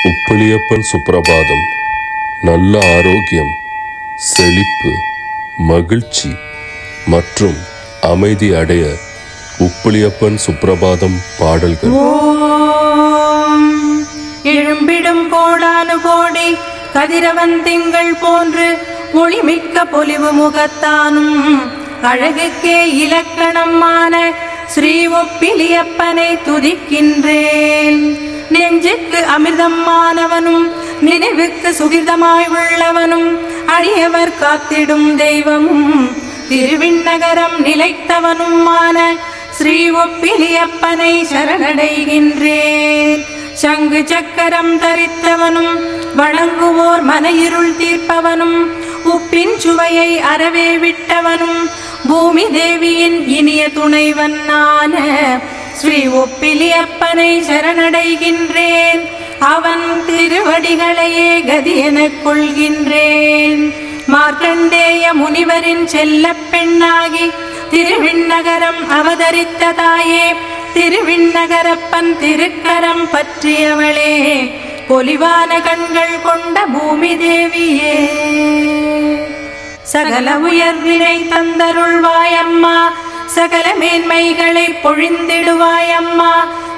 உப்பிலியப்பன் சுப்பிரபாதம். நல்ல ஆரோக்கியம், செழிப்பு, மகிழ்ச்சி மற்றும் அமைதி அடைய உப்பிலியப்பன் சுப்பிரபாதம் பாடல்கள். எழும்பிடும் கோடானு கோடி கதிரவன் திங்கள் போன்று ஒளிமிக்க பொலிவு முகத்தானும் அழகுக்கே இலக்கணமான ஸ்ரீ ஒப்பிலியப்பனை துதிக்கின்றேன். நெஞ்சுக்கு அமிர்தமானவனும் நினைவுக்கு சுகிதமாய் உள்ளவனும் அடியவர் காத்திடும் தெய்வமும் திருவிண்ணகரம் நிலைத்தவனுமான ஸ்ரீ ஒப்பிலியப்பனை சரணடைகின்றேன். சங்கு சக்கரம் தரித்தவனும் வணங்குவோர் மன இருள் தீர்ப்பவனும் உப்பின் சுவையை அறவே விட்டவனும் பூமி தேவியின் இனிய துணைவனான ஸ்ரீ ஒப்பிலியப்பனை சரணடைகின்றேன். அவன் திருவடிகளையே கதி எனக் கொள்கின்றேன். மார்க்கண்டேய முனிவரின் செல்ல பெண்ணாகி திருவிண்ணகரம் அவதரித்த தாயே, திருவிண்ணகரப்பன் திருக்கரம் பற்றியவளே, பொலிவான கண்கள் கொண்ட பூமி தேவியே, சகல உயர்வினை தந்தருள்வாயம்மா, சகல மேன்மைகளை பொழிந்திடுவாயம்மா,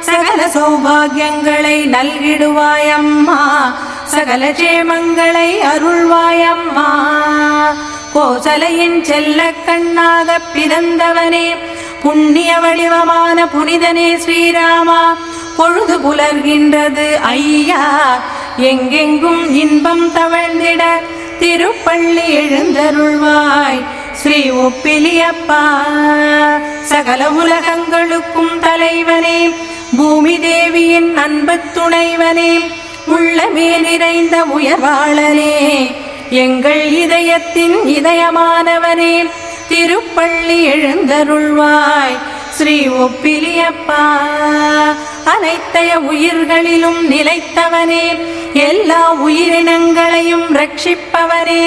சகல சௌபாகியங்களை நல்கிடுவாயம்மா, சகல ஜேமங்களை அருள்வாயம்மா. கோசலையின் செல்ல கண்ணாக பிறந்தவனே, புண்ணிய வடிவமான புனிதனே ஸ்ரீராமா, பொழுது புலர்கின்றது ஐயா, எங்கெங்கும் இன்பம் தவழ்ந்திட திருப்பள்ளி எழுந்தருள்வாய் ஸ்ரீ ஒப்பிலியப்பா. சகல உலகங்களுக்கும் தலைவனே, பூமி தேவியின் அன்பு துணைவனே, உள்ளமே நிறைந்த உயர்வாளனே, எங்கள் இதயத்தின் இதயமானவனே, திருப்பள்ளி எழுந்தருள்வாய் ஸ்ரீ ஒப்பிலியப்பா. அனைத்தைய உயிர்களிலும் நிலைத்தவனே, எல்லா உயிரினங்களையும் ரட்சிப்பவனே,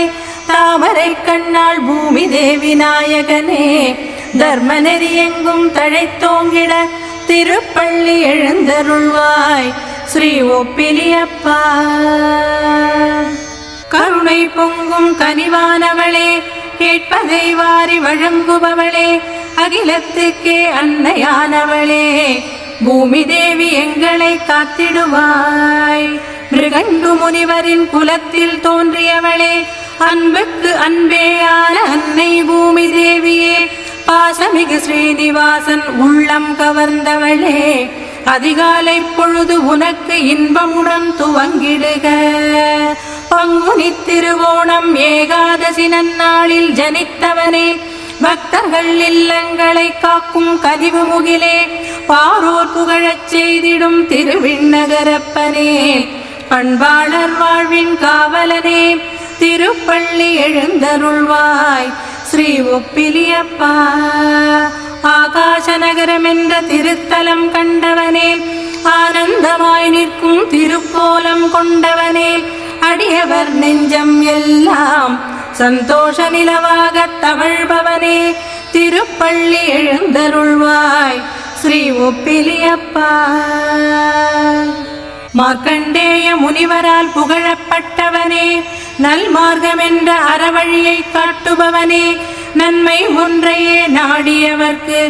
தாமரை கண்ணாள் பூமி தேவி நாயகனே, தர்ம நெறி எங்கும் தழைத்தோங்கிட திருப்பள்ளி எழுந்தருள்வாய் ஸ்ரீ ஒப்பிலியப்பா. கருணை பொங்கும் கனிவானவளே, கேட்பதை வாரி வழங்குபவளே, அகிலத்துக்கே அன்னையானவளே, பூமி தேவி எங்களை காத்திடுவாய். மிருகண்டு முனிவரின் குலத்தில் தோன்றியவளே, அன்புக்கு அன்பேயான அன்னை பூமி தேவியே, பாசமிகு ஸ்ரீனிவாசன் உள்ளம் கவர்ந்தவளே, அதிகாலை பொழுது உனக்கு இன்பமுடன் துவங்கிடுக. பங்குனி திருவோணம் ஏகாதசி நன்னாளில் ஜனித்தவனே, பக்தர்கள் இல்லங்களை காக்கும் கனிவு முகிலே, பாரோர் புகழச் செய்திடும் திருவிண்ணகரப்பனே, பண்பாளர் வாழ்வின் காவலனே, திருப்பள்ளி எழுந்தருள்வாய் ஸ்ரீ ஒப்பிலியப்பா. ஆகாச நகரம் என்ற திருத்தலம் கண்டவனே, ஆனந்தமாய் நிற்கும் திருக்கோலம் கொண்டவனே, அடியவர் நெஞ்சம் எல்லாம் சந்தோஷ நிலவாக தவழ்பவனே, திருப்பள்ளி எழுந்தருள்வாய் ஸ்ரீ ஒப்பிலியப்பா. மார்க்கண்டேய முனிவரால் புகழப்பட்டவனே, நல்மார்க்கம் என்ற அறவழியை காட்டுபவனே, நன்மை ஒன்றையே நாடியவர்க்கு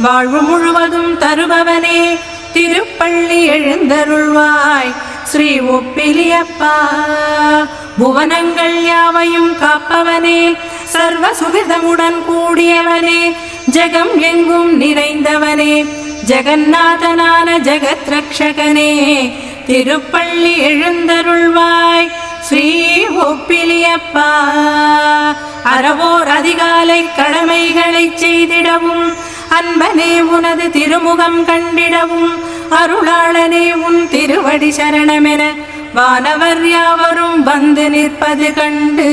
வாழ்வு முழுவதும் தருபவனே, திருப்பள்ளி எழுந்தருள்வாய் ஸ்ரீ ஒப்பிலியப்பா. புவனங்கள் யாவையும் காப்பவனே, சர்வ சுகிதமுடன் கூடியவனே, ஜெகம் எங்கும் நிறைந்தவனே, ஜெகநாதனான ஜெகத் ரக்ஷகனே, திருப்பள்ளி எழுந்தருள்வாய் ஸ்ரீ ஒப்பிலியப்பா. அறவோர் அதிகாலை கடமைகளை செய்திடவும், அன்பனே உனது திருமுகம் கண்டிடவும், அருளாளனே உன் திருவடி சரணமென வானவர் யாவரும் வந்து நிற்பது கண்டு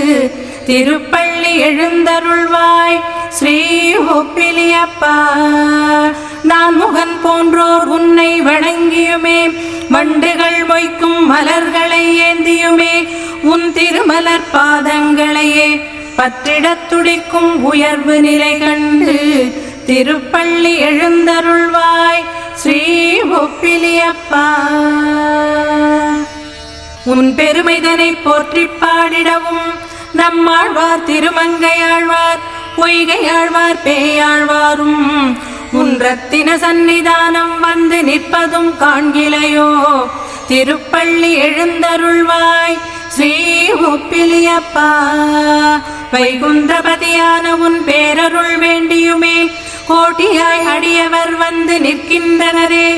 திருப்பள்ளி எழுந்தருள்வாய் ஸ்ரீ ஒப்பிலியப்பா. நான் முகன் போன்றோர் உன்னை வணங்கியுமே, வண்டுகள் மொய்க்கும் மலர்களை ஏந்தியுமே, உன் திருமலர் பாதங்களையே பற்றிடத் துடிக்கும் உயர்வு நிலை கண்டு திருப்பள்ளி எழுந்தருள்வாய் ஸ்ரீ ஒப்பிலியப்பா. உன் பெருமைதனை போற்றி பாடிடவும் நம்மாழ்வார் திருமங்கையாழ்வார் பொய்கையாழ்வார் பேயாழ்வாரும் உன் ரத்தின சந்நிதானம் வந்து நிற்பதும் காண்கிலையோ. திருப்பள்ளி எழுந்தருள்வாய் ஸ்ரீ ஒப்பிலியப்பா. வைகுந்தபதியான உன் பேரருள் வேண்டியுமே கோட்டியாய் அடியவர் வந்து நிற்கின்றனரே.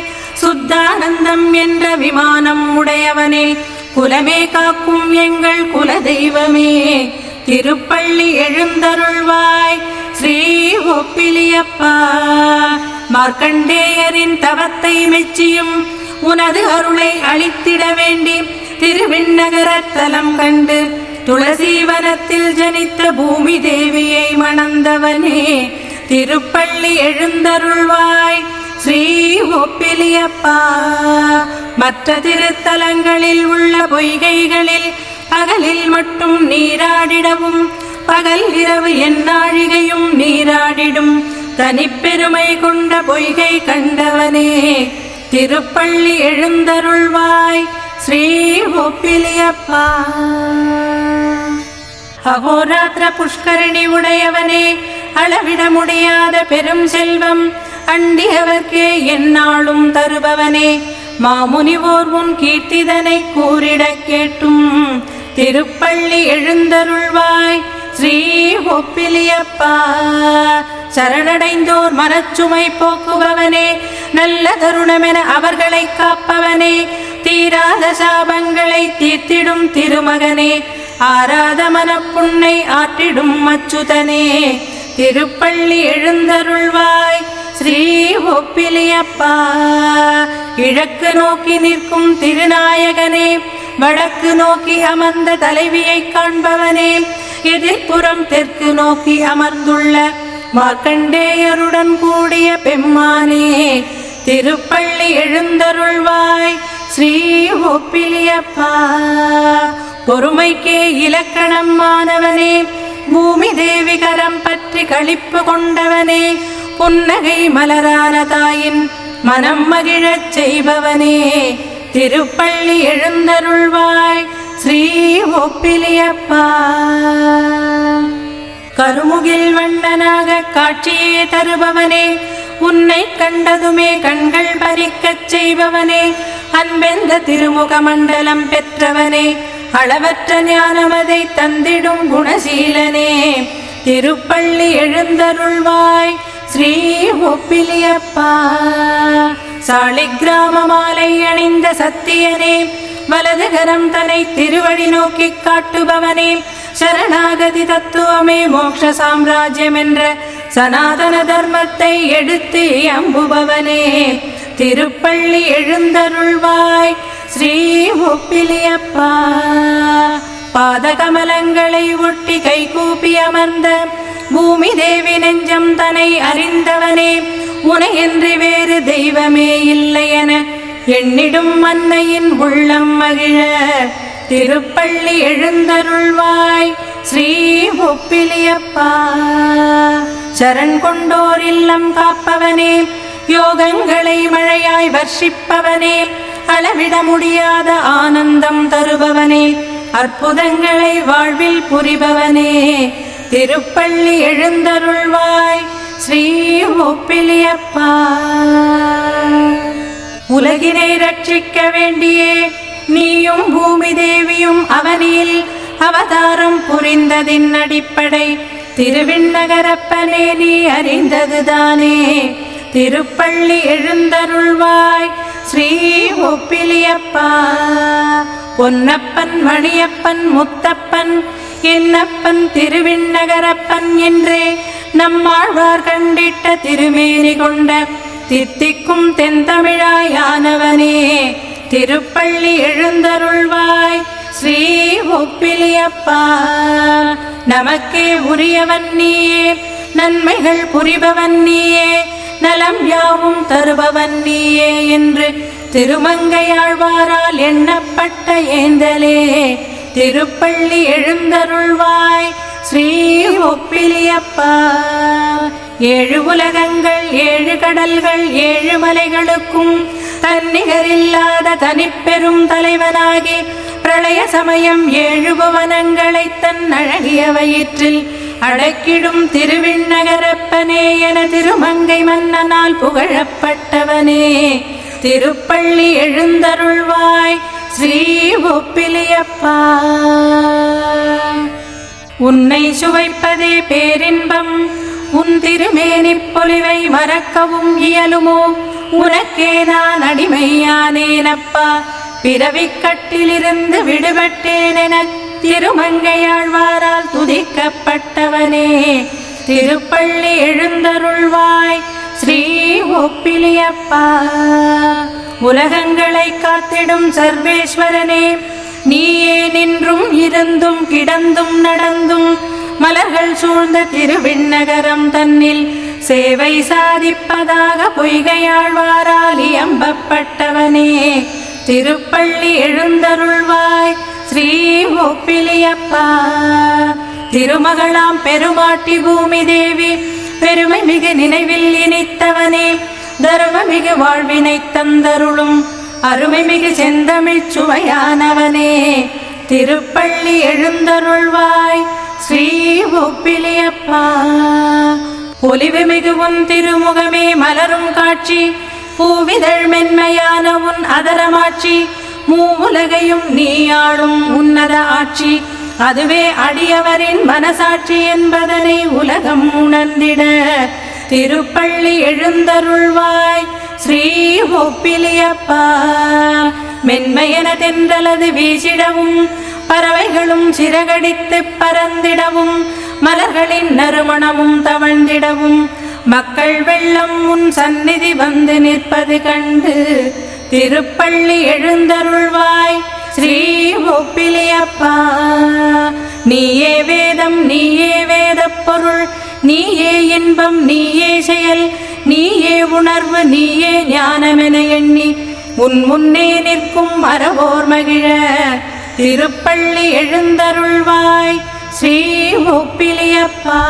சுத்தானந்தம் என்ற விமானம் உடையவனே, குலமே காக்கும் எங்கள் குல தெய்வமே. திருப்பள்ளி எழுந்தருள்வாய் ஸ்ரீ ஒப்பிலியப்பா. மார்க்கண்டேயரின் தவத்தை மெச்சியும் உனது அருளை அளித்திட வேண்டி திருவிண்ணகரத்தலம் கண்டு துளசீவனத்தில் ஜனித்த பூமி தேவியை மணந்தவனே. திருப்பள்ளி எழுந்தருள்வாய் ஸ்ரீ ஒப்பிலியப்பா. மற்ற திருத்தலங்களில் உள்ள பொய்கைகளில் பகலில் மட்டும் நீராடிடவும் பகல் இரவு எந்நாழிகையும் நீராடிடும் தனிப்பெருமை கொண்ட பொய்கை கண்டவனே. திருப்பள்ளி எழுந்தருள்வாய் ஸ்ரீ ஒப்பிலியப்பா. அகோராத்திர புஷ்கரணி உடையவனே, அளவிட முடியாத பெரும் செல்வம் அண்டியவர்க்கே எந்நாளும் தருபவனே. மாமுனிவோர் உன் கீர்த்திதனை கூறிட கேட்டும் திருப்பள்ளி எழுந்தருள்வாய் ஸ்ரீ ஒப்பிலியப்பா. சரணடைந்தோர் மனச்சுமை போக்குபவனே, நல்ல தருணமென அவர்களை காப்பவனே. தீராத சாபங்களை தீர்த்திடும் திருமகனே, ஆராத மனப்புண்ணை ஆற்றிடும் அச்சுதனே. திருப்பள்ளி எழுந்தருள்வாய் ஸ்ரீ ஒப்பிலியப்பா. கிழக்கு நோக்கி நிற்கும் திருநாயகனே, வடக்கு நோக்கி அமர்ந்த தலைவியை காண்பவனே. எதிர்ப்புறம் தெற்கு நோக்கி அமர்ந்துள்ள மார்க்கண்டேயருடன் கூடிய பெம்மானே. திருப்பள்ளி எழுந்தருள்வாய் ஸ்ரீ ஒப்பிலியப்பா. பொறுமைக்கே இலக்கணம் மாணவனே, பூமி தேவி கரம் பற்றி களிப்பு கொண்டவனே. புன்னகை மலரான தாயின் மனம் மகிழச் செய்பவனே. திருப்பள்ளி எழுந்தருள்வாய் ஸ்ரீ ஒப்பிலியப்பா. கருமுகில் வண்ணனாக காட்சியே தருபவனே, உன்னை கண்டதுமே கண்கள் பறிக்கச் செய்பவனே. அன்பெந்த திருமுக மண்டலம் பெற்றவனே, அளவற்ற ஞானமதை தந்திடும் குணசீலனே. திருப்பள்ளி எழுந்தருள்வாய் ஸ்ரீ ஒப்பிலியப்பா. சாலிகிராம மாலை அணிந்த சத்தியனே, வலதுகரம் தனை திருவடி நோக்கி காட்டுபவனே. சரணாகதி தத்துவமே மோட்ச சாம்ராஜ்யம் என்ற சனாதன தர்மத்தை எடுத்து அம்புபவனே. திருப்பள்ளி எழுந்தருள்வாய் ஸ்ரீ ஒப்பிலியப்பா. பாதகமலங்களை ஒட்டி கைகூப்பி அமர்ந்த பூமி தேவி நெஞ்சம் தனை அறிந்தவனே. உனையன்றி வேறு தெய்வமே இல்லையென எண்ணிடும் அன்னையின் உள்ளம் மகிழ. திருப்பள்ளி எழுந்தருள்வாய் ஸ்ரீ ஒப்பிலியப்பா. சரண் கொண்டோர் இல்லம் காப்பவனே, யோகங்களை மழையாய் வர்ஷிப்பவனே. அளவிட முடியாத ஆனந்தம் தருபவனே, அற்புதங்களை வாழ்வில் புரிபவனே. திருப்பள்ளி எழுந்தருள்வாய் ஸ்ரீ ஒப்பிலியப்பா. உலகினை ரட்சிக்க வேண்டியே நீயும் பூமி தேவியும் அவனியில் அவதாரம் புரிந்ததின் அடிப்படை திருவிண்ணகரப்பனே நீ அறிந்ததுதானே. திருப்பள்ளி எழுந்தருள்வாய் ஸ்ரீ ஒப்பிலியப்பா. பொன்னப்பன் மணியப்பன் முத்தப்பன் என்னப்பன் திருவிண்ணகரப்பன் என்றே நம்மாழ்வார் கண்டிட்ட திருமேனி கொண்ட தித்திக்கும் தென்தமிழாயானவனே. திருப்பள்ளி எழுந்தருள்வாய் ஸ்ரீ ஒப்பிலியப்பா. நமக்கே உரியவன் நீயே, நன்மைகள் புரிபவன் நீயே, நலம் யாவும் தருபவன் நீயே என்று திருமங்கையாழ்வாரால் எண்ணப்பட்ட ஏந்தலே. திருப்பள்ளி எழுந்தருள்வாய் ஸ்ரீ ஒப்பிலியப்பா. ஏழு உலகங்கள் ஏழு கடல்கள் ஏழு மலைகளுக்கும் தன்னிகரில்லாத தனிப்பெரும் தலைவனாகி பிரளய சமயம் 7 புவனங்களை தன் அழகிய வயிற்றில் அடக்கிடும் திருவிண்ணகரப்பனே என திருமங்கை மன்னனால் புகழப்பட்டவனே திருப்பள்ளி எழுந்தருள்வாய் ஸ்ரீ ஒப்பிலியப்பா. உன்னை சுவைப்பதே பேரின்பம், உன் திருமேனிப் பொலிவை மறக்கவும் இயலுமோ? உனக்கே நான் அடிமையானேனப்பா, பிறவிக் கட்டிலிருந்து விடுபட்டேன் என திருமங்கையாழ்வாரால் துதிக்கப்பட்டவனே திருப்பள்ளி எழுந்தருள்வாய் ஸ்ரீ ஒப்பிலியப்பா. உலகங்களை காத்திடும் சர்வேஸ்வரனே, நீயே நின்றும் இருந்தும் கிடந்தும் நடந்தும் மலர்கள் சூழ்ந்த திருவிண்ணகரம் தன்னில் சேவை சாதிப்பதாக பொய்கையாழ்வாரால் இயம்பப்பட்டவனே திருப்பள்ளி எழுந்தருள்வாய் ஸ்ரீ ஒப்பிலியப்பா. திருமகளாம் பெருமாட்டி பூமி தேவி பெருமை மிகு நினைவில் இனித்தவனே, தர்மமிகு வாழ்வினை தந்தருளும் அருமை மிகு செந்தமிழ் சுவையானவனே திருப்பள்ளி எழுந்தருள்வாய் ஸ்ரீ ஒப்பிலியப்பா. பொலிவு மிகு உன் திருமுகமே மலரும் காட்சி, பூவிதழ் மென்மையான உன் அதரமாட்சி, மூவுலகையும் நீ ஆளும் உன்னத ஆட்சி, அதுவே அடியவரின் மனசாட்சி என்பதனை உலகம் உணர்ந்திட திருப்பள்ளி எழுந்தருள்வாய் ஸ்ரீ ஒப்பிலியப்பா. மென்மையென தென்றலது வீசிடவும் பறவைகளும் சிறகடித்து பறந்திடவும் மலர்களின் நறுமணமும் தவழ்ந்திடவும் மக்கள் வெள்ளம் உன் சந்நிதி வந்து நிற்பது கண்டு திருப்பள்ளி எழுந்தருள்வாய் ஸ்ரீ ஒப்பிலியப்பா. நீயே வேதம், நீயே வேதப் பொருள், நீயே இன்பம், நீயே செயல், நீயே உணர்வு, நீயே ஞானமென எண்ணி உன் முன்னே நிற்கும் அறவோர் மகிழ திருப்பள்ளி எழுந்தருள்வாய் ஸ்ரீ ஒப்பிலியப்பா.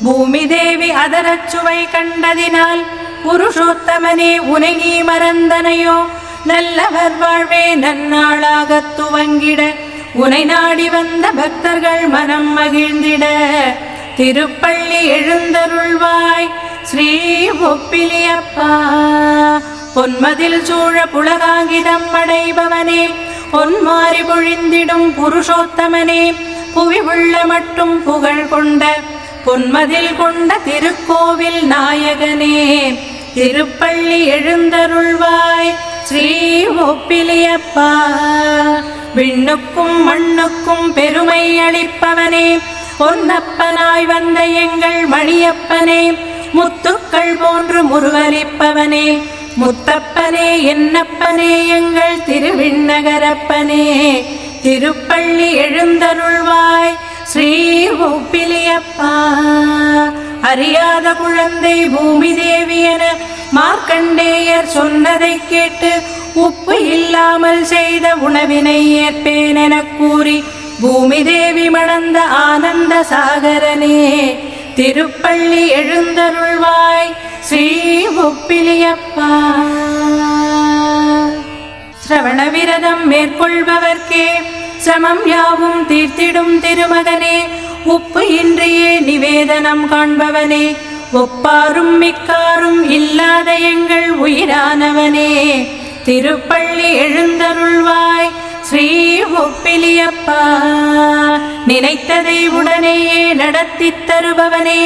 பூமி தேவி அதரச்சுவை கண்டதினால் புருஷோத்தமனே உனை நீ மறந்தனையோ? நல்லவர் வாழ்வே நன்னாளாகத் துவங்கிட உனை நாடி வந்த பக்தர்கள் மனம் மகிழ்ந்திட திருப்பள்ளி எழுந்தருள்வாய் ஸ்ரீ ஒப்பிலியப்பா. பொன்மதில் சூழ புலகாங்கிதம் அடைபவனே, பொன்மாறி பொழிந்திடும் புருஷோத்தமனே, புவி உள்ள மட்டும் புகழ் கொண்ட பொன்மதில் கொண்ட திருக்கோவில் நாயகனே திருப்பள்ளி எழுந்தருள்வாய் ஸ்ரீ ஒப்பிலியப்பா. விண்ணுக்கும் மண்ணுக்கும் பெருமை அளிப்பவனே, பொன்னப்பனாய் வந்த எங்கள் மணியப்பனே, முத்துக்கள் போன்று முருகலிப்பவனே, முத்தப்பனே என்னப்பனே எங்கள் திருவிண்ணகரப்பனே திருப்பள்ளி எழுந்தருள்வாய் ஸ்ரீ ஒப்பிலியப்பா. அறியாத குழந்தை பூமி தேவி என மார்க்கண்டேயர் சொன்னதை கேட்டு உப்பு இல்லாமல் செய்த உணவினை ஏற்பேன் என கூறி பூமி தேவி மணந்த ஆனந்த சாகரனே திருப்பள்ளி எழுந்தருள்வாய் ஸ்ரீ ஒப்பிலியப்பா. சிரவண விரதம் மேற்கொள்பவர்க்கே சிரமம் யாவும் தீர்த்திடும் திருமகனே, உப்பு இன்றியே நிவேதனம் காண்பவனே, ஒப்பாரும் மிக்காரும் இல்லாத எங்கள் உயிரானவனே திருப்பள்ளி எழுந்தருள்வாய் ஸ்ரீ ஒப்பிலியப்பா. நினைத்ததை உடனேயே நடத்தித் தருபவனே,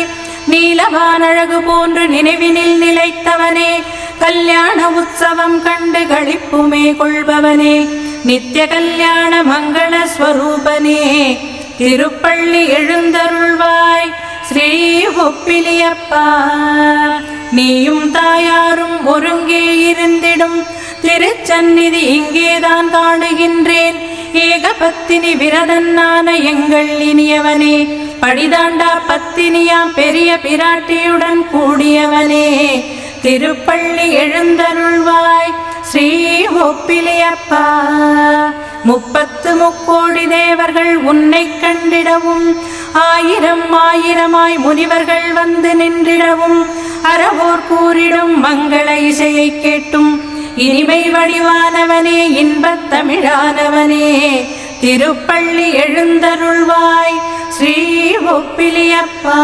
நீலவானழகு போன்று நினைவினில் நிலைத்தவனே, கல்யாண உற்சவம் கண்டு களிப்புமே கொள்பவனே, நித்திய கல்யாண மங்கள ஸ்வரூபனே திருப்பள்ளி எழுந்தருள்வாய் ஸ்ரீ ஒப்பிலியப்பா. நீயும் தாயாரும் ஒருங்கே இருந்திடும் திருச்சந்நிதி இங்கேதான் காணுகின்றேன். ஏக பத்தினி விரதன்னான எங்கள் இனியவனே, படிதாண்டா பத்தினியாம் பெரிய பிராட்டியுடன் கூடியவனே திருப்பள்ளி எழுந்தருள்வாய் ஸ்ரீ ஒப்பிலியப்பா. 33 தேவர்கள் உன்னை கண்டிடவும், 1000 முனிவர்கள் வந்து நின்றிடவும், அறவோர் கூறிடும் மங்கள இசையை கேட்டும் இனிமை வடிவானவனே இன்பத் தமிழானவனே திருப்பள்ளி எழுந்தருள்வாய் ஸ்ரீ ஒப்பிலியப்பா.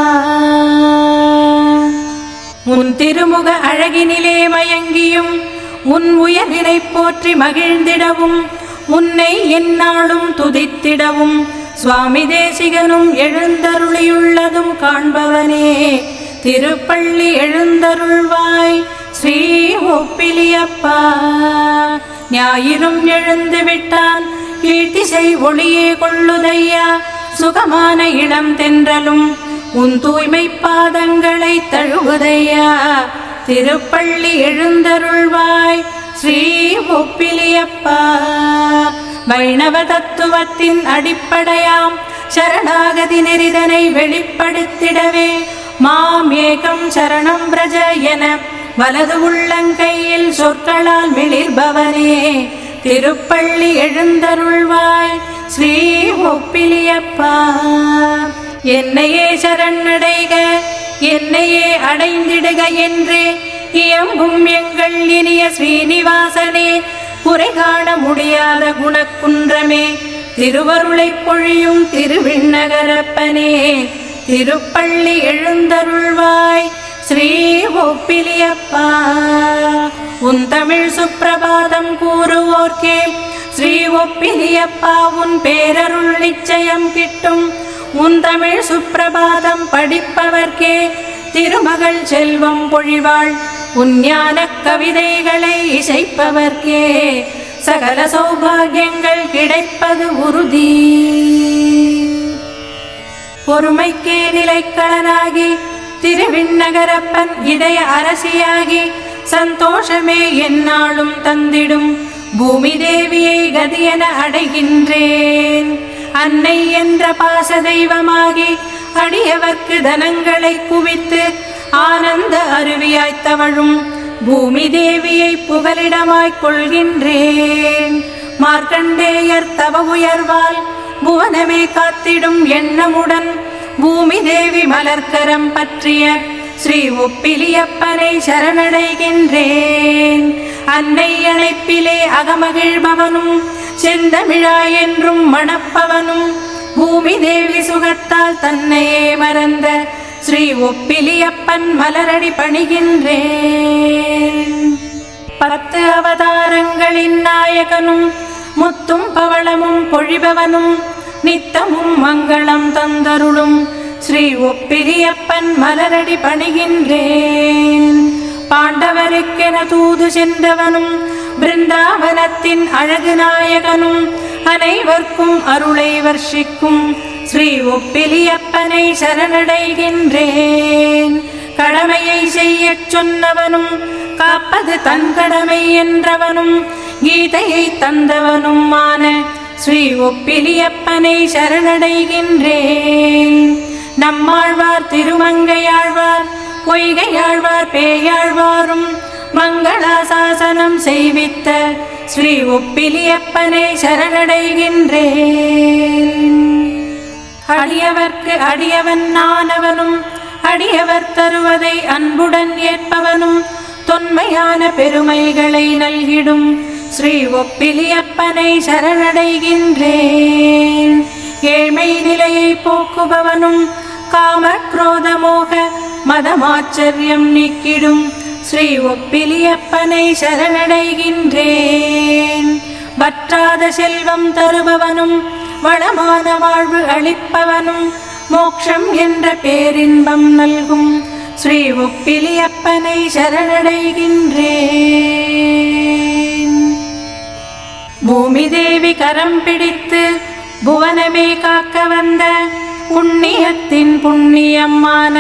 உன் திருமுக அழகினிலே மயங்கியும் உன் உயர்வினை போற்றி மகிழ்ந்திடவும் உன்னை எந்நாளும் துதித்திடவும் சுவாமி தேசிகனும் எழுந்தருளியுள்ளதும் காண்பவனே திருப்பள்ளி எழுந்தருள்வாய் ஸ்ரீ ஒப்பிலியப்பா. ஞாயிறும் எழுந்து விட்டான் கீழ்த்திசை ஒளியே கொள்ளுதையா சுகமான இளம் தென்றலும் உன் தூய்மை பாதங்களை தழுவுதையா திருப்பள்ளி எழுந்தருள்வாய் ஸ்ரீ ஒப்பிலியப்பா. வைணவ தத்துவத்தின் அடிப்படையாம் சரணாகதி நெறிதனை வெளிப்படுத்திடவே மாம் ஏகம் சரணம் பிரஜ என வலது உள்ளங்கையில் சொற்களால் மிளிர்பவனே திருப்பள்ளி எழுந்தருள்வாய் ஸ்ரீ ஒப்பிலியப்பா. என்னையே சரணடைக என்னையே அடைந்திடுக என்றே இயம்பும் எங்கள் இனிய ஸ்ரீனிவாசனே குறை காண முடியாத குணக்குன்றமே திருவருளை பொழியும் திருவிண்ணகரப்பனே திருப்பள்ளி எழுந்தருள்வாய் ஸ்ரீ ஒப்பிலியப்பா. உன் தமிழ் சுப்பிரபாதம் கூறுவோர்க்கே ஸ்ரீ ஒப்பிலியப்பா உன் பேரருள் நிச்சயம் கிட்டும். உன் தமிழ் சுப்பிரபாதம் படிப்பவர்க்கே திருமகள் செல்வம் பொழிவாள். உன் ஞான கவிதைகளை இசைப்பவர்க்கே சகல சௌபாகியங்கள் கிடைப்பது உறுதி. பொறுமைக்கே நிலைக்களனாகி திருவிண்ணகரப்பன் இதய அரசியாகி சந்தோஷமே எந்நாளும் தந்திடும் பூமி தேவியை கதியென அடைகின்றேன். அன்னை என்ற பாச தெய்வமாகி அடியவர்க்கு தனங்களை குவித்து ஆனந்த அருவியாய் தவழும் பூமி தேவியை புகலிடமாய்க் கொள்கின்றேன். மார்க்கண்டேயர் தவ உயர்வால் புவனமே காத்திடும் எண்ணமுடன் பூமி தேவி மலர்கரம் பற்றிய ஸ்ரீ ஒப்பிலியப்பனை சரணடைகின்றேன். அன்னை அழைப்பிலே அகமகிழ்பவனும் செந்தமிழாய் என்றும் மணப்பவனும் பூமி தேவி சுகத்தால் தன்னையே மறந்த ஸ்ரீ ஒப்பிலியப்பன் மலரடி பணிகின்றேன். 10 அவதாரங்களின் நாயகனும் முத்தும் பவளமும் பொழிபவனும் நித்தமும் மங்களம் தந்தருளும் ஸ்ரீ ஒப்பிலியப்பன் மலரடி பணிகின்றேன். பாண்டவருக்கென தூது சென்றவனும் பிருந்தாவனத்தின் அழகு நாயகனும் அனைவர்க்கும் அருளை வர்ஷிக்கும் ஸ்ரீ ஒப்பிலியப்பனை சரணடைகின்றேன். கடமையை செய்யச் சொன்னவனும் காப்பது தன் கடமை என்றவனும் கீதையை தந்தவனும் ஆன ஸ்ரீ ஒப்பிலியப்பனை சரணடைகின்றேன். நம்மாழ்வார் திருமங்கையாழ்வார் பொய்கையாழ்வார் பேயாழ்வாரும் மங்களாசாசனம் செய்வித்த ஸ்ரீ ஒப்பிலியப்பனை சரணடைகின்றேன். அடியவர்க்கு அடியவன் நானவனும் அடியவர் தருவதை அன்புடன் ஏற்பவனும் தொன்மையான பெருமைகளை நல்கிடும் ஸ்ரீ ஒப்பிலியப்பனை சரணடைகின்றேன். ஏழ்மை நிலையை போக்குபவனும் காம குரோத மோக மதமாச்சரியம் நீக்கிடும் ஸ்ரீ ஒப்பிலியப்பனை சரணடைகின்றேன். வற்றாத செல்வம் தருபவனும் வளமான வாழ்வு அளிப்பவனும் மோட்சம் என்ற பேரின்பம் நல்கும் ஸ்ரீ ஒப்பிலியப்பனை சரணடைகின்றேன். பூமி தேவி கரம் பிடித்து புவனமே காக்க வந்த புண்ணியத்தின் புண்ணியமான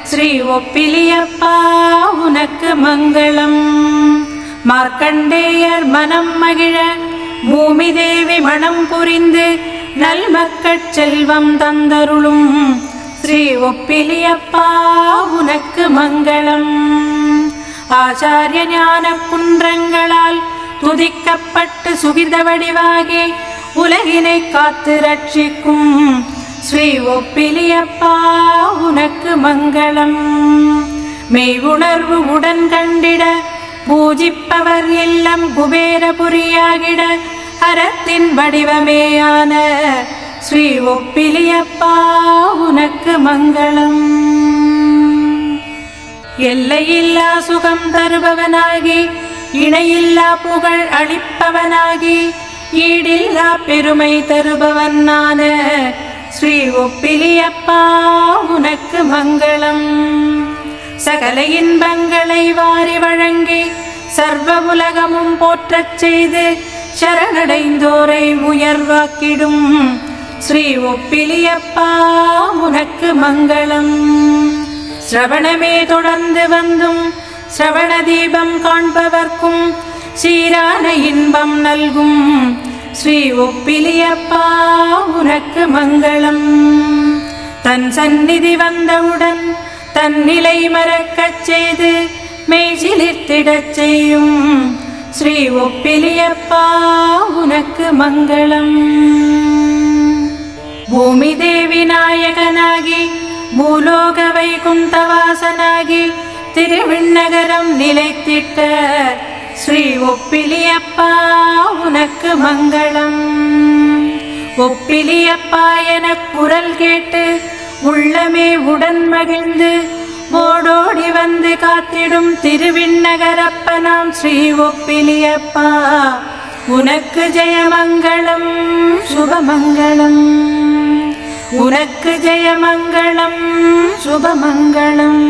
ஸ்ரீ ஒப்பிலியப்பா உனக்கு மங்களம். மார்க்கண்டேயர் மனம் மகிழ பூமி தேவி மனம் புரிந்து நல்மக்கட் செல்வம் தந்தருளும் ஸ்ரீ ஒப்பிலியப்பா உனக்கு மங்களம். ஆச்சாரிய ஞான குன்றங்களால் துதிக்கப்பட்டு சுகித வடிவாகி உலகினை காத்து ரட்சிக்கும் ஸ்ரீ ஒப்பிலியப்பா உனக்கு மங்களம். மெய் உணர்வு உடன் கண்டிட பூஜிப்பவர் இல்லம் குபேரபுரியாகிட அறத்தின் வடிவமேயான ஸ்ரீ ஒப்பிலியப்பா உனக்கு மங்களம். எல்லையில்லா சுகம் தருபவனாகி இணையில்லா புகழ் அளிப்பவனாகி ஈடில்லா பெருமை தருபவனான ஸ்ரீ ஒப்பிலியப்பா உனக்கு மங்களம். சகல இன்பங்களை வாரி வழங்கி சர்வ உலகமும் போற்றச் செய்து சரணடைந்தோரை உயர்வாக்கிடும் ஸ்ரீ ஒப்பிலியப்பா உனக்கு மங்களம். சிரவணமே தொடர்ந்து வந்தும் சிரவண தீபம் காண்பவர்க்கும் சீரான இன்பம் நல்கும் ஸ்ரீ ஒப்பிலியப்பா உனக்கு மங்களம். தன் சந்நிதி வந்தவுடன் தன் நிலை மறக்கச் செய்து மெய்சிலிர்த்திடச் செய்யும் ஸ்ரீ ஒப்பிலியப்பா உனக்கு மங்களம். பூமி தேவி நாயகனாகி பூலோக வைகுந்தவாசனாகி திருவிண்ணகரம் நிலைத்திட்ட ஸ்ரீ ஒப்பிலியப்பா உனக்கு மங்களம். ஒப்பிலியப்பா என குரல் கேட்டு உள்ளமே உடன் மகிழ்ந்து ஓடோடி வந்து காத்திடும் திருவிண்ணகரப்பனாம் ஸ்ரீ ஒப்பிலியப்பா உனக்கு ஜெயமங்களம் சுபமங்களம். உனக்கு ஜெயமங்களம் சுபமங்களம்.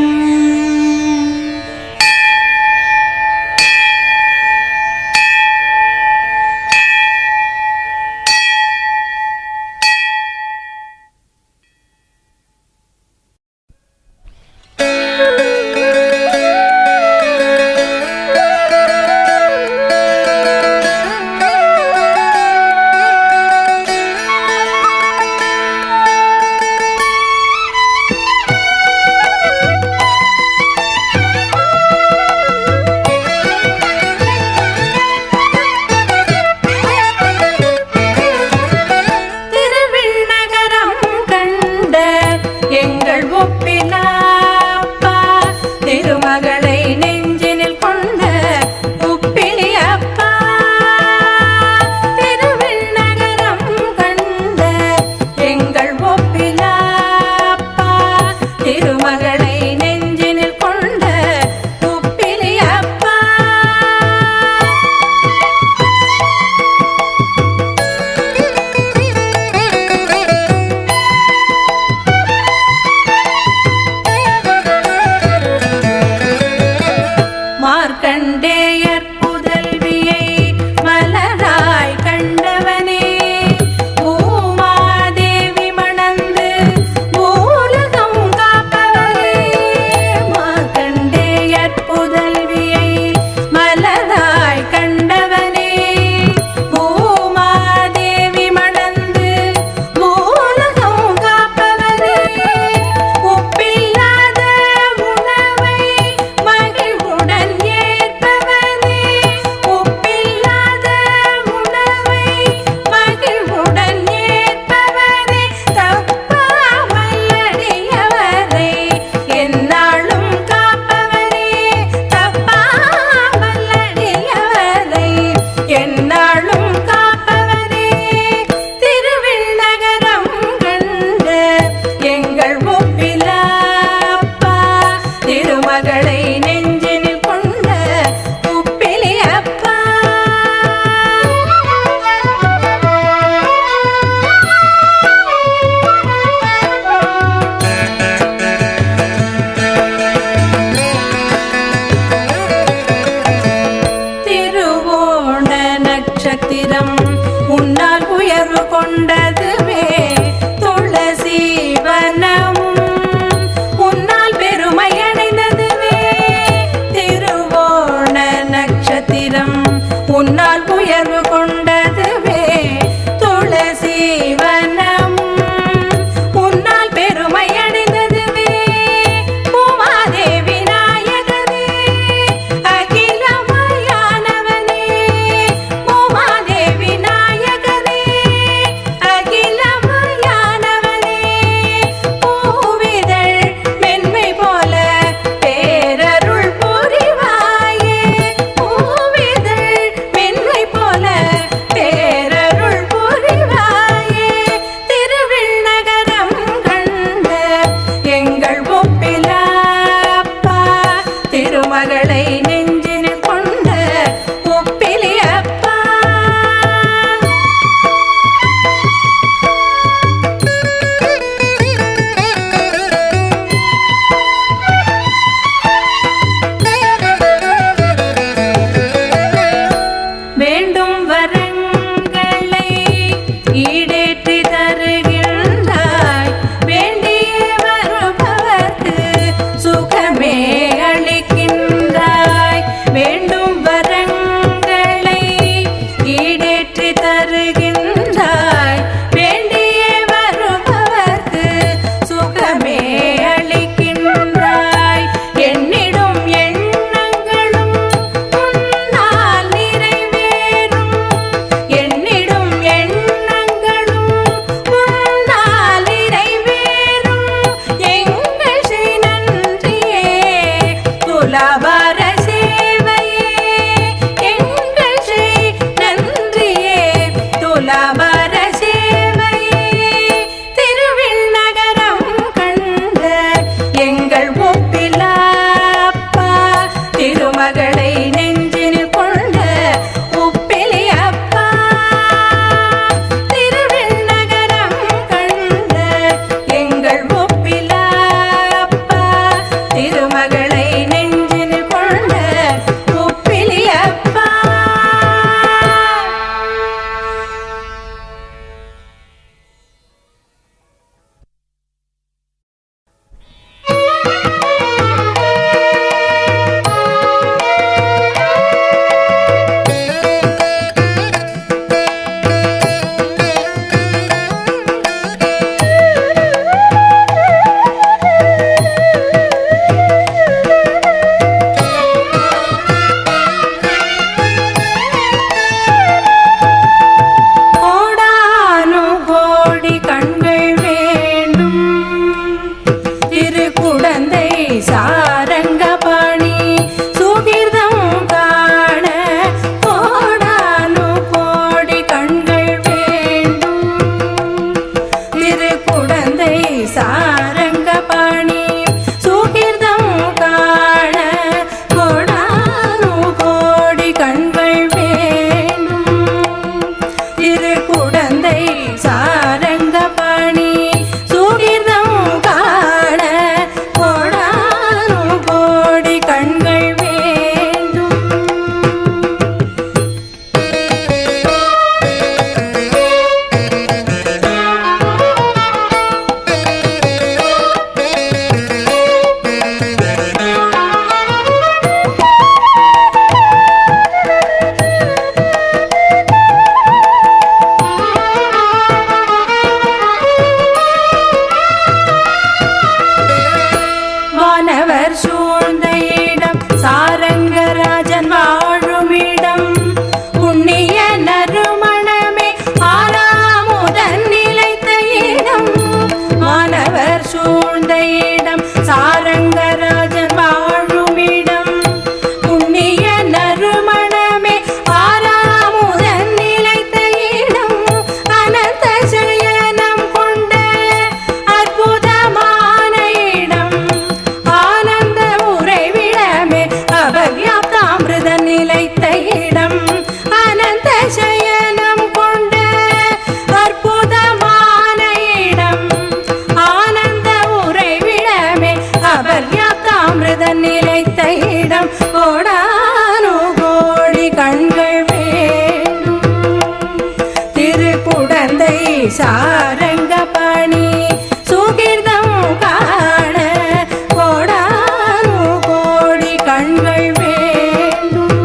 திருமகளை நெஞ்சினில் கொண்ட உப்பிலியப்பா. வேண்டும் வரங்களை ஈடேற்றி தருகின்றாய், வேண்டிய வருபவர்க்கு சுகமே அளிக்கின்றாய். வேண்டும் வரங்களை ஈடேற்றி தருகின்றாய், வேண்டிய வருபவர்க்கு சுகமே அளிக்கின்றாய். எண்ணிடும் எண்ணங்களும் உன்னால் நிறைவேறும், எண்ணிடும் எண்ணங்களும் உன்னால் நிறைவேறும். எங்கள் செய் நன்றியே துலாபார சேவையே, எங்கள் செய் நன்றியே துலாபார சேவையே. திருவிண்ணகரம் கண்ட எங்கள் ஒப்பிலாப்பா, திருமகளை நெஞ்சினில் கொண்ட உப்பிலியப்பா. திருவிண்ணகரம் கண்ட எங்கள் ஒப்பிலாப்பா, திருமகளை நெஞ்சினில் கொண்ட உப்பிலியப்பா. கோடானு கோடி கண்கள் வேண்டும், திருக்குடந்தை சாரங்கபாணி சுகிர்தம் காண. கோடானு கோடி கண்கள் வேண்டும், திருக்குடந்தை சாரங்கபாணி சுகிர்தம் காண. கோடானு கோடி கண்கள் வேண்டும், திருக்குடந்தை சாரங்கபாணி சுகிர்தம் காண. கோடானு கோடி கண்கள் வேண்டும். வானவர் சூழ்ந்த இடம், சாரங்கராஜன் வாழுமிடம், புண்ணிய நறுமணமே ஆறாமுதன் நிலைத்த இடம். வானவர் சூழ்ந்த இடம், சாரங்கராஜன் வாழுமிடம், புண்ணிய நறுமணமே ஆறாமுதன் நிலைத்த இடம். அனந்த சயனம் கொண்ட அற்புதமான இடம், ஆனந்த உறைவிடமே அபர்யாப்தாமிருத நிலைத்த இடம். அனந்த சயனம் கொண்ட அற்புதமான இடம், ஆனந்த உறைவிடமே அபர்யாப்தாமிருத நிலைத்த இடம். கோடானு கோடி கண்கள் வேண்டும், திருக்குடந்தை சாரங்கபாணி சுகிர்தம் காண. கோடானு கோடி கண்கள் வேண்டும்.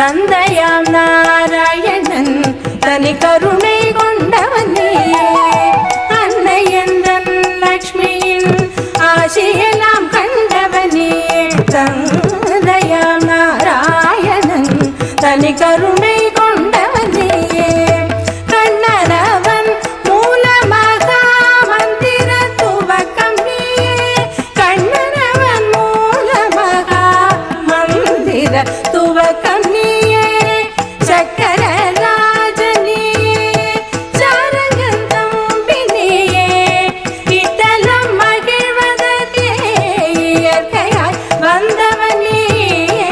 தந்தையாம் நாராயணன் தனி கருணை கொண்டவன் நீயே. அன்னை எந்தன் லக்ஷ்மியின் ஆசியெல்லாம் கண்டவனே. தந்தையாம் நாராயணன் தனி கருணை கொண்டவன் நீயே. கண்ணனவன் மூலமாக மந்திர துவக்கம் நீயே. கண்ணனவன் மூலமாக மந்திர துவக்கம் நீயே. சக்கர ராஜனியே சாரங்கன் தம்பி நீயே. இத்தலம் மகிழ்வதற்கே இயற்கையாய் வந்தவன் நீயே.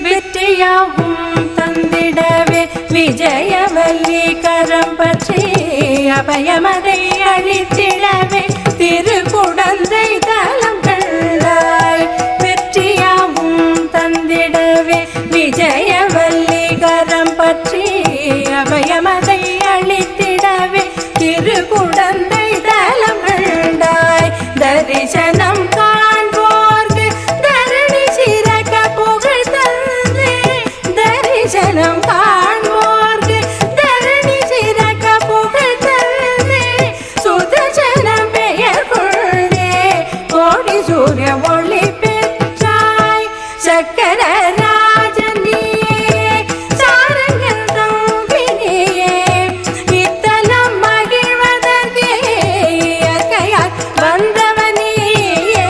வெற்றியாவும் தந்திடவே விஜயவல்லி கரம் பற்றி அபயமதை அழித்திடவே திருக்குடந்தை தலம் கண்டாய். வெற்றியாவும் தந்திடவே விஜயவல்லி கரம் பற்றி அபயமதை அழித்திடவே திருக்குடந்தை தலம் கண்டாய். தரிசனம் காண்போர்க்கு தரணி சிறக்க புகழ் தந்தே. தரிசனம் காண்போர்க்கு தரணி சிறக்க புகழ் தந்தே. சுதர்சனம் பெயர் கொண்டே கோடி சூரிய ஒளி பெற்றாய். சக்கர ராஜனியே சாரங்கன் தம்பி நீயே. இத்தலம் மகிழ்வதற்கே இயற்கையாய் வந்தவன் நீயே.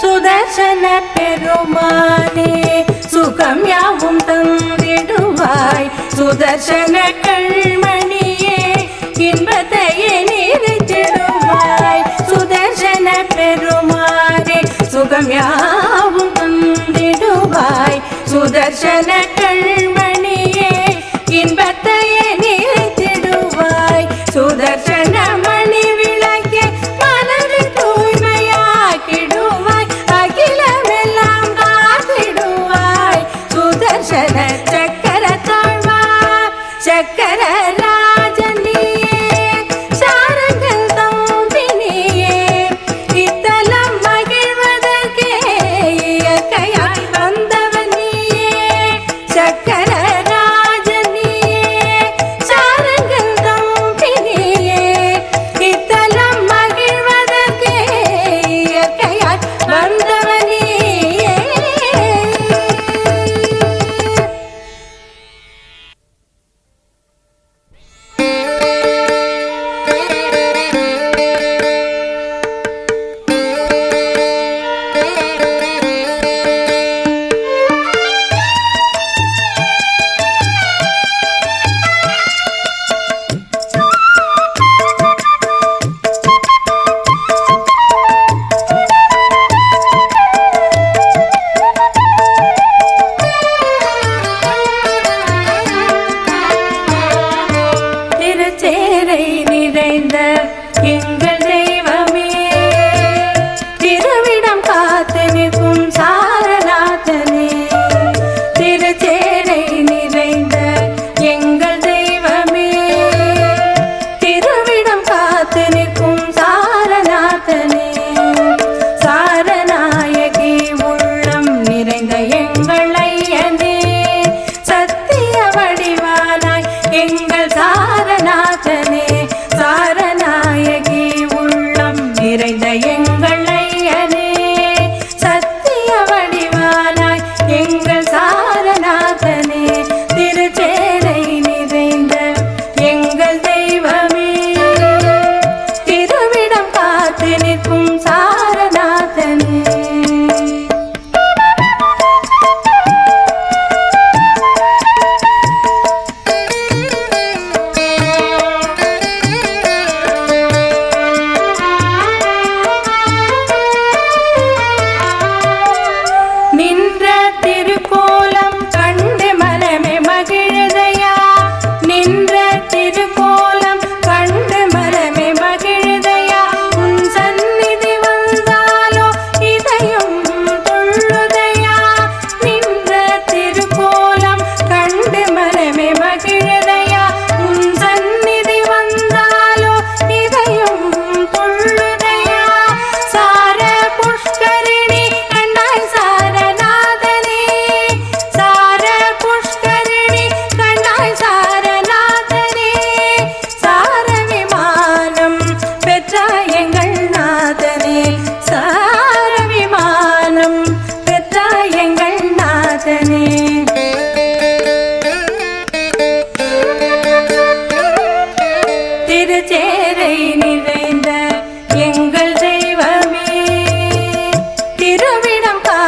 சுதர்சன பெருமானே சுகம் யாவும் தந்திடுவாய். சுதர்சன கண்மணியே இன்பத்தையே நிறைத்திடுவாய். சுதர்சன பெருமானே சுகம் யாவும் தந்திடுவாய். சுதர்சன கண்மணியே இன்பத்தையே நிறைத்திடுவாய். சுதர்சன மணி விளக்கே மனதை தூய்மையாக்கிடுவாய். அகிலமெல்லாம் காத்திடுவாய். சுதர்சன சக்கர தாழ்வார் சக்கர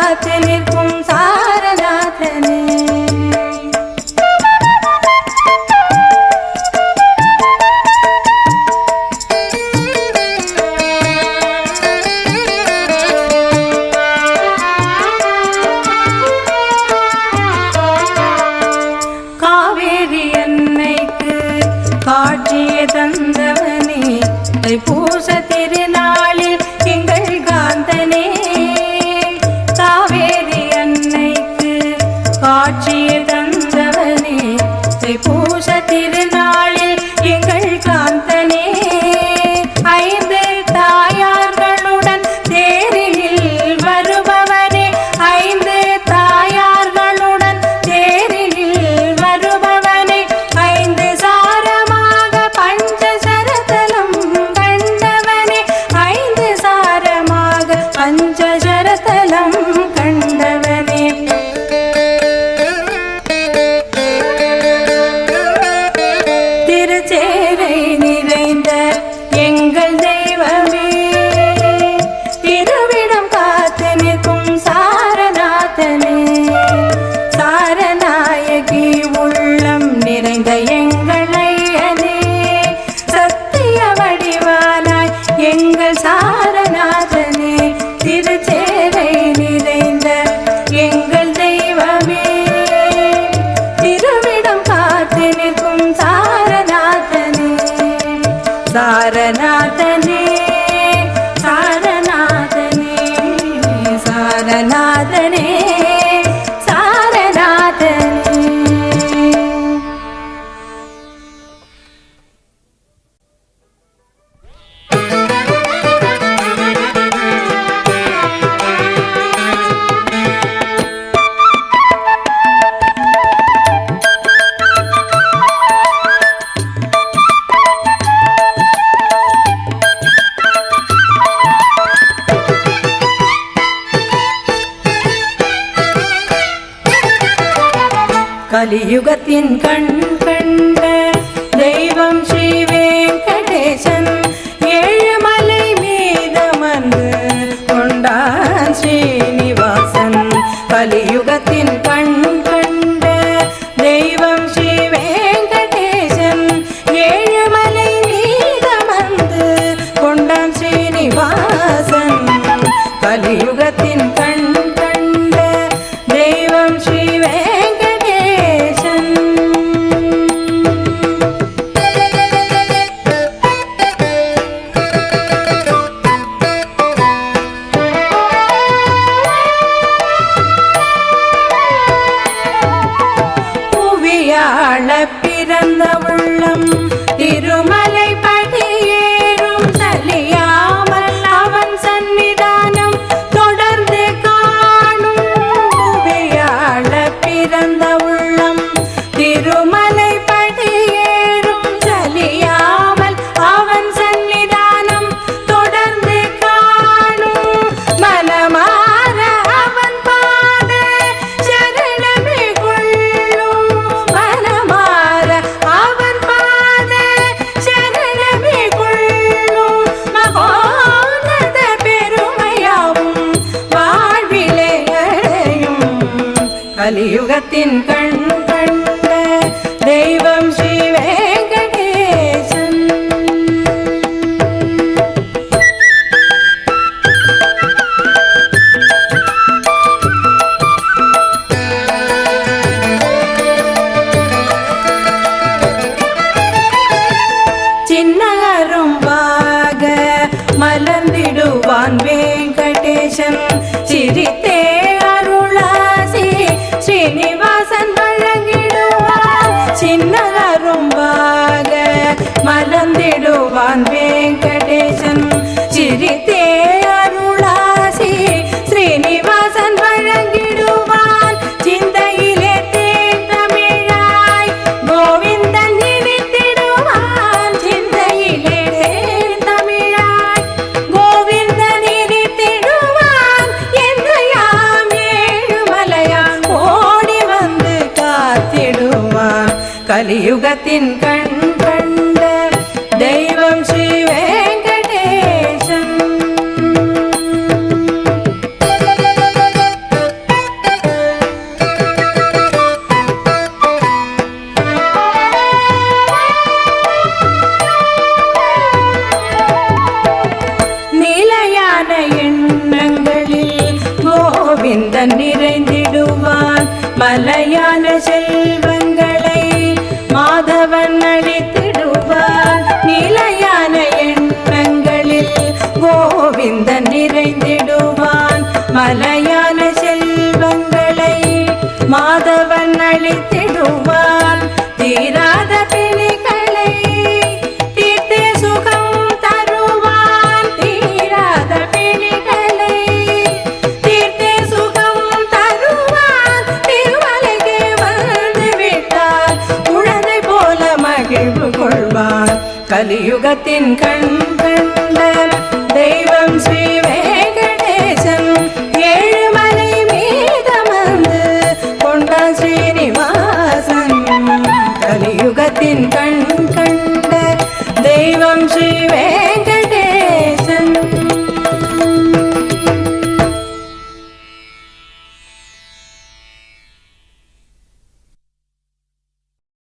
காத்து நிற்கும் சாரநாதனே. காட்சிய தந்தவனே தைப்பூச திருநாளில் எங்கள் காந்தனே. காவேரி அன்னைக்கு காட்சிய தந்தவனே தைப்பூச திருநாளில் எங்கள் காந்தனே. ஐந்து தாயார்களுடன் தேரில் வருபவனே, ஐந்து தாயார்களுடன் தேரில் வருபவனே, ஐந்து பஞ்சசரதலம் கண்டவனே. திருச்சேரை நிறைந்த எங்கள் தெய்வமே, திருவிடம் காத்து நிற்கும் சாரநாதனே. சாரநாயகி உள்ளம் நிறைந்த எங்கள் ஐயனே, சத்திய வடிவானாய் எங்கள் சாரநாதனே. திருச்சேரை நிறைந்த எங்கள் தெய்வமே, திருவிடம் காத்து நிற்கும் சாரநாதனே. சாரநாதனே சாரநாதனே சாரநாதனே சாரநாதனே. கலியுகத்தின் கண் கண்ட தெய்வம் ஸ்ரீ வெங்கடேசன், ஏழுமலை மீதமர்ந்து கொண்டான் ஸ்ரீனிவாசன். கலியுகத்தின் கண் கண்ட தெய்வம் ஸ்ரீ வெங்கடேசன், ஏழுமலை மீதமர்ந்து கொண்டான் ஸ்ரீனிவாசன். கலியுகத்தின் கண் கண்ட தெய்வம் ஸ்ரீ பிறந்த உள்ளம் திருமலை படியேறும் சலியாமல் அவன் சன்னிதானம் தொடர்ந்து காணும். புவியாள பிறந்த உள்ளம் திருமலை படியேறும் சலியாமல் அவன் சன்னிதானம் தொடர்ந்து காணும். மனமார அவன் பாத சரணமே கொள்ளும், மனமார அவன் பாத சரணமே கொள்ளும். மகோன்னத பெருமையாவும் வாழ்விலே அடையும். கலியுகத்தின் கண் கண்ட தெய்வம் ஸ்ரீ வெங்கடேசன். சின்னகரும்பாக மலர்ந்திடுவான் வெங்கடேசன், சிரித்தே அருளாசி ஸ்ரீனிவாசன் வழங்கிடுவான். சின்னகரும்பாக மலர்ந்திடுவான் வெங்கடேசன், சிரித்தே அருளாசி ஸ்ரீனிவாசன் வழங்கிடுவான். சிந்தையிலே தேன் தமிழாய் கோவிந்தன் இனித்திடுவான். சிந்தையிலே தேன் தமிழாய் கோவிந்தன் இனித்திடுவான். எந்தையாம் ஏழுமலையான் ஓடி வந்து காத்திடுவான். கலியுகத்தின் கண் கண்ட தெய்வம் ஸ்ரீ வெங்கடேசன். கோவிந்தன் நிறைந்திடுவான் மலையான செல்வங்களை மாதவன் அளித்திடுவான் நிலையான எண்ணங்களில் கோவிந்தன் நிறைந்திடுவான் மலையான செல்வங்களை மாதவன் அளித்திடுவான் தீராத பிணிகளை தீர்த்தே சுகம் தருவான் தீராத பிணிகளை தீர்த்தே சுகம் தருவான் திருமலைக்கு வந்து விட்டால் குழந்தை போல மகிழ்வு கொள்வான் கலியுகத்தின் கண் கண்ட தெய்வம் ஸ்ரீவே